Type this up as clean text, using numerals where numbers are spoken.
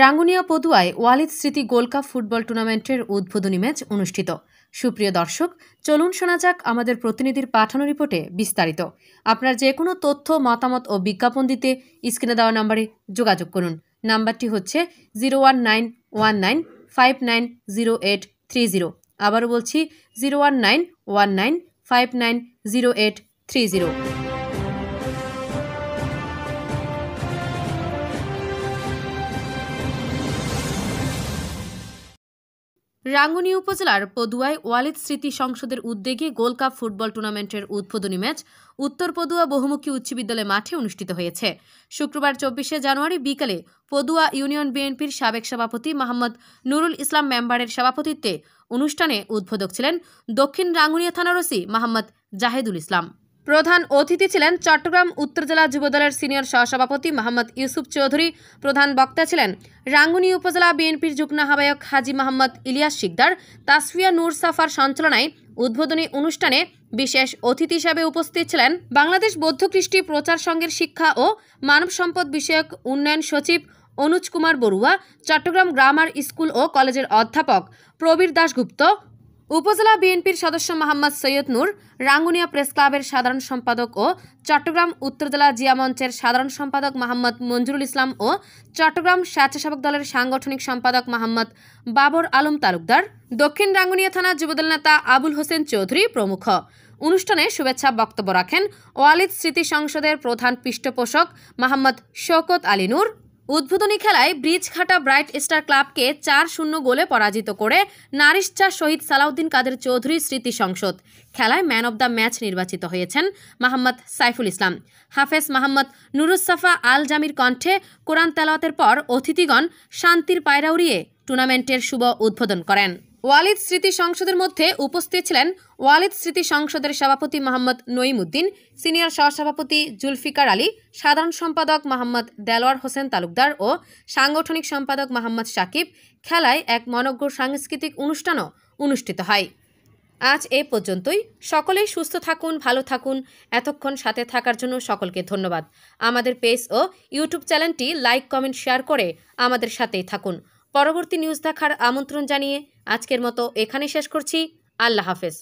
রাঙ্গুনিয়া পদুয়ায় ওয়ালিদ স্মৃতি gold cup football টুর্নামেন্টের উদ্বোধনী ম্যাচ অনুষ্ঠিত। সুপ্রিয় দর্শক, চলুন শোনা যাক আমাদের প্রতিনিধির পাঠানো রিপোর্টে বিস্তারিত। আপনার যে কোনো তথ্য, মতামত ও বিজ্ঞাপন দিতে স্ক্রিনে দেওয়া নম্বরে যোগাযোগ করুন। নাম্বারটি হচ্ছে 01919590830। আবারও বলছি 01919590830। রাঙ্গুনিয়া উপজেলার পদুয়ায় ওয়ালিদ স্মৃতি সংসদের উদ্যোগে গোল্ড কাপ ফুটবল টুর্নামেন্টের উদ্বোধনী ম্যাচ উত্তর পদুয়া বহুমুখী উচ্চ বিদ্যালয় মাঠে অনুষ্ঠিত হয়েছে। শুক্রবার 24শে জানুয়ারি বিকালে পদুয়া ইউনিয়ন বিএনপির সাবেক সভাপতি মোহাম্মদ নুরুল ইসলাম মেম্বারের সভাপতিত্বে অনুষ্ঠানে উদ্বোধক ছিলেন দক্ষিণ রাঙ্গুনিয়া থানার ওসি মোহাম্মদ জাহেদুল ইসলাম। প্রধান অতিথি ছিলেন চট্টগ্রাম উত্তর জেলা যুবদলের সিনিয়র সহসভাপতি মোহাম্মদ ইউসুফ চৌধুরী। প্রধান বক্তা ছিলেন রাঙ্গুনিয়া উপজেলা বিএনপির যুগ্ম আহ্বায়ক হাজী মোহাম্মদ ইলিয়াস শিকদার। তাসফিয়া নূর সাফার সঞ্চালনায় উদ্বোধনী অনুষ্ঠানে বিশেষ অতিথি হিসেবে উপস্থিত ছিলেন বাংলাদেশ বৌদ্ধ কৃষ্টি প্রচার সংঘের শিক্ষা ও মানব সম্পদ বিষয়ক উন্নয়ন সচিব অনুজ কুমার বড়ুয়া, চট্টগ্রাম গ্রামার স্কুল ও কলেজের অধ্যাপক প্রবীর দাশগুপ্ত, উপজেলা বিএনপির সদস্য মোহাম্মদ সৈয়দ নূর, রাঙ্গুনিয়া প্রেস ক্লাবের সাধারণ সম্পাদক ও চট্টগ্রাম উত্তর জেলা জিয়া মঞ্চের সাধারণ সম্পাদক মোহাম্মদ মঞ্জুরুল ইসলাম ও চট্টগ্রাম স্বেচ্ছাসেবক দলের সাংগঠনিক সম্পাদক মোহাম্মদ বাবর আলম তালুকদার, দক্ষিণ রাঙ্গুনিয়া থানা যুবদল নেতা আবুল হোসেন চৌধুরী প্রমুখ। অনুষ্ঠানে শুভেচ্ছা বক্তব্য রাখেন ওয়ালিদ স্মৃতি সংসদের প্রধান পৃষ্ঠপোষক মোহাম্মদ শওকত আলী নূর। উদ্বোধনী খেলায় ব্রিজঘাটা ব্রাইট স্টার ক্লাবকে 4-0 গোলে পরাজিত করে নারিশচা শহীদ সালাউদ্দিন কাদের চৌধুরী স্মৃতি সংসদ। খেলায় ম্যান অব দ্য ম্যাচ নির্বাচিত হয়েছেন মোহাম্মদ সাইফুল ইসলাম। হাফেজ মোহাম্মদ নুরুজ্জাফা আল জামির কণ্ঠে কোরআন তেলাওয়াতের পর অতিথিগণ শান্তির পায়রা উড়িয়ে টুর্নামেন্টের শুভ উদ্বোধন করেন। ওয়ালিদ স্মৃতি সংসদের মধ্যে উপস্থিত ছিলেন ওয়ালিদ স্মৃতি সংসদের সভাপতি মোহাম্মদ নঈমউদ্দিন, সিনিয়র সহসভাপতি জুলফিকার আলী, সাধারণ সম্পাদক মোহাম্মদ দেলোয়ার হোসেন তালুকদার ও সাংগঠনিক সম্পাদক মোহাম্মদ সাকিব। খেলায় এক মনোজ্ঞ সাংস্কৃতিক অনুষ্ঠানও অনুষ্ঠিত হয়। আজ এ পর্যন্তই। সকলেই সুস্থ থাকুন, ভালো থাকুন। এতক্ষণ সাথে থাকার জন্য সকলকে ধন্যবাদ। আমাদের পেজ ও ইউটিউব চ্যানেলটি লাইক, কমেন্ট, শেয়ার করে আমাদের সাথেই থাকুন। পরবর্তী নিউজ দেখার আমন্ত্রণ জানিয়ে আজকের মতো এখানে শেষ করছি। আল্লাহ হাফেজ।